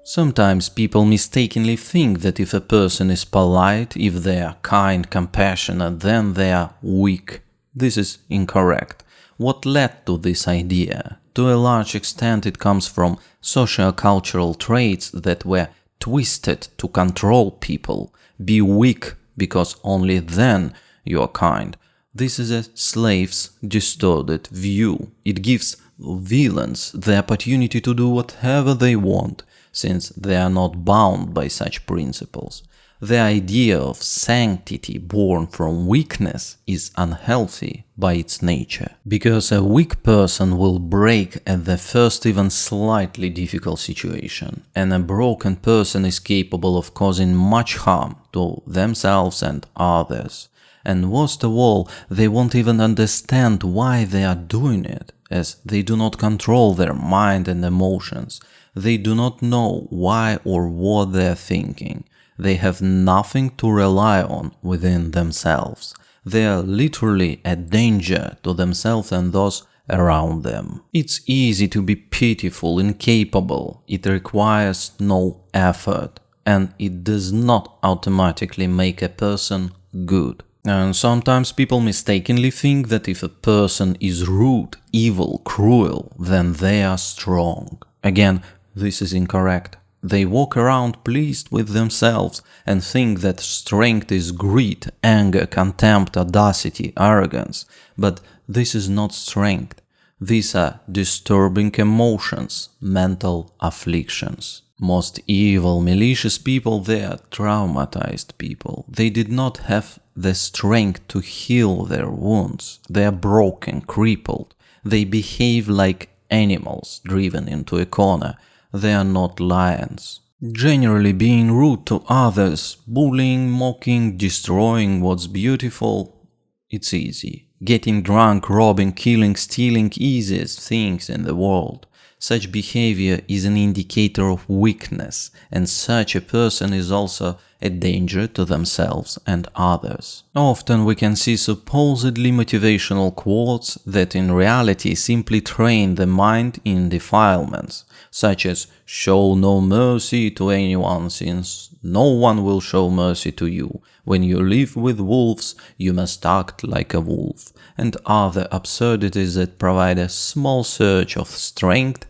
Sometimes people mistakenly think that if a person is polite, if they are kind, compassionate, then they are weak. This is incorrect. What led to this idea? To a large extent it comes from socio-cultural traits that were twisted to control people. Be weak, because only then you are kind. This is a slave's distorted view. It gives villains the opportunity to do whatever they want, since they are not bound by such principles. The idea of sanctity born from weakness is unhealthy by its nature, because a weak person will break at the first even slightly difficult situation, and a broken person is capable of causing much harm to themselves and others. And worst of all, they won't even understand why they are doing it, as they do not control their mind and emotions. They do not know why or what they are thinking. They have nothing to rely on within themselves. They are literally a danger to themselves and those around them. It's easy to be pitiful, incapable. It requires no effort, and it does not automatically make a person good. And sometimes people mistakenly think that if a person is rude, evil, cruel, then they are strong. Again, this is incorrect. They walk around pleased with themselves and think that strength is greed, anger, contempt, audacity, arrogance. But this is not strength. These are disturbing emotions, mental afflictions. Most evil, malicious people, they are traumatized people. They did not have the strength to heal their wounds. They are broken, crippled. They behave like animals driven into a corner. They are not lions. Generally, being rude to others, bullying, mocking, destroying what's beautiful, it's easy. Getting drunk, robbing, killing, stealing, easiest things in the world. Such behavior is an indicator of weakness, and such a person is also a danger to themselves and others. Often we can see supposedly motivational quotes that in reality simply train the mind in defilements, such as "show no mercy to anyone since no one will show mercy to you. When you live with wolves, you must act like a wolf," and other absurdities that provide a small surge of strength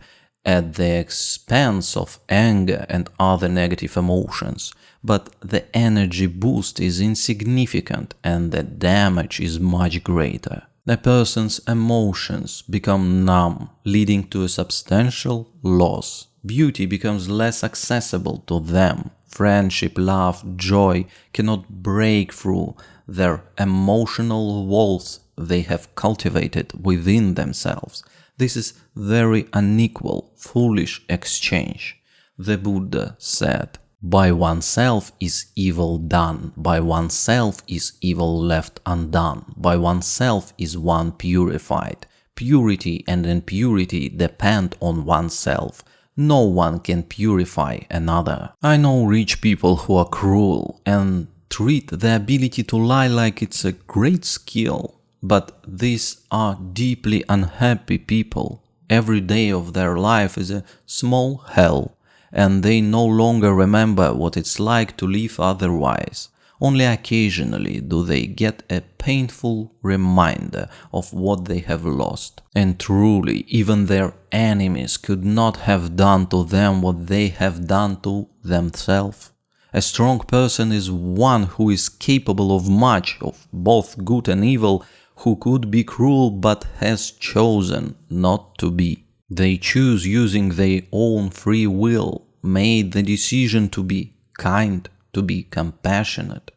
at the expense of anger and other negative emotions. But the energy boost is insignificant and the damage is much greater. A person's emotions become numb, leading to a substantial loss. Beauty becomes less accessible to them. Friendship, love, joy cannot break through their emotional walls they have cultivated within themselves. This is very unequal, foolish exchange. The Buddha said, "By oneself is evil done, by oneself is evil left undone, by oneself is one purified. Purity and impurity depend on oneself. No one can purify another." I know rich people who are cruel and treat the ability to lie like it's a great skill. But these are deeply unhappy people. Every day of their life is a small hell, and they no longer remember what it's like to live otherwise. Only occasionally do they get a painful reminder of what they have lost. And truly, even their enemies could not have done to them what they have done to themselves. A strong person is one who is capable of much, of both good and evil, who could be cruel but has chosen not to be. They choose using their own free will, made the decision to be kind, to be compassionate.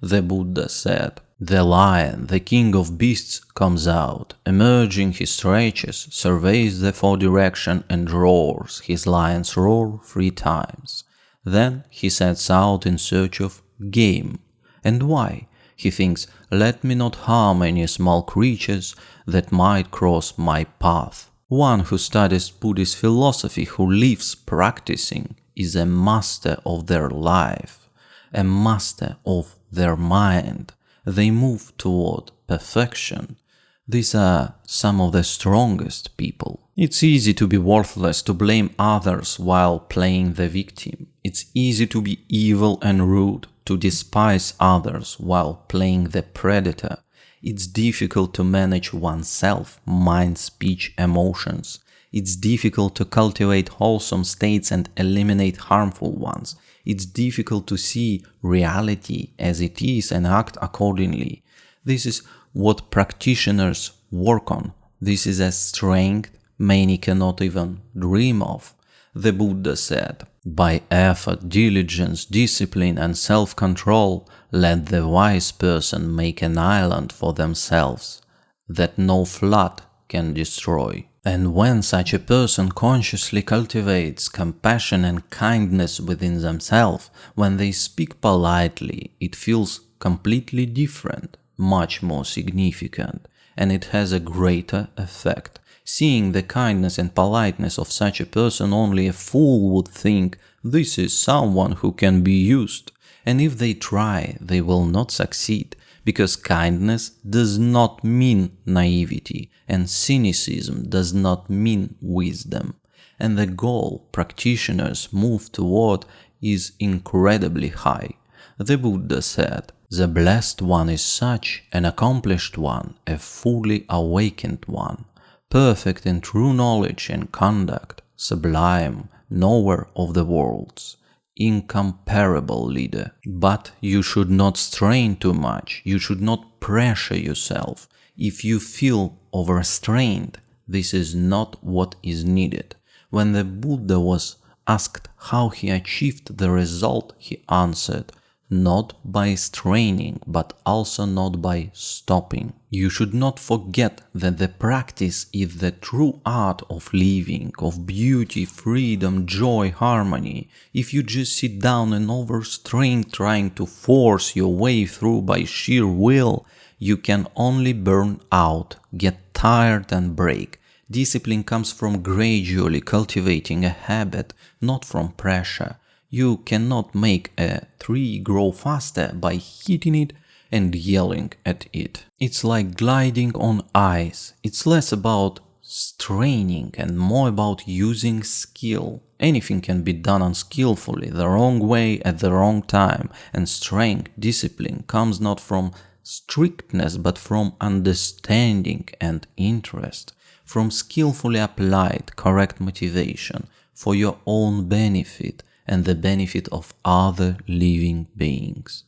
The Buddha said, "The lion, the king of beasts, comes out. Emerging, he stretches, surveys the four directions and roars his lion's roar 3 times. Then he sets out in search of game. And why? He thinks, let me not harm any small creatures that might cross my path." One who studies Buddhist philosophy, who lives practicing, is a master of their life, a master of their mind. They move toward perfection. These are some of the strongest people. It's easy to be worthless, to blame others while playing the victim. It's easy to be evil and rude, to despise others while playing the predator. It's difficult to manage oneself, mind, speech, emotions. It's difficult to cultivate wholesome states and eliminate harmful ones. It's difficult to see reality as it is and act accordingly. This is what practitioners work on. This is a strength many cannot even dream of. The Buddha said, "By effort, diligence, discipline and self-control, let the wise person make an island for themselves that no flood can destroy." And when such a person consciously cultivates compassion and kindness within themselves, when they speak politely, it feels completely different, much more significant, and it has a greater effect. Seeing the kindness and politeness of such a person, only a fool would think this is someone who can be used, and if they try, they will not succeed, because kindness does not mean naivety, and cynicism does not mean wisdom. And the goal practitioners move toward is incredibly high. The Buddha said, "The blessed one is such an accomplished one, a fully awakened one, perfect in true knowledge and conduct, sublime, knower of the worlds, incomparable leader." But you should not strain too much, you should not pressure yourself. If you feel overstrained, this is not what is needed. When the Buddha was asked how he achieved the result, he answered, "Not by straining, but also not by stopping." You should not forget that the practice is the true art of living, of beauty, freedom, joy, harmony. If you just sit down and overstrain trying to force your way through by sheer will, you can only burn out, get tired and break. Discipline comes from gradually cultivating a habit, not from pressure. You cannot make a tree grow faster by hitting it and yelling at it. It's like gliding on ice. It's less about straining and more about using skill. Anything can be done unskillfully, the wrong way at the wrong time, and strength, discipline comes not from strictness but from understanding and interest, from skillfully applied correct motivation for your own benefit and the benefit of other living beings.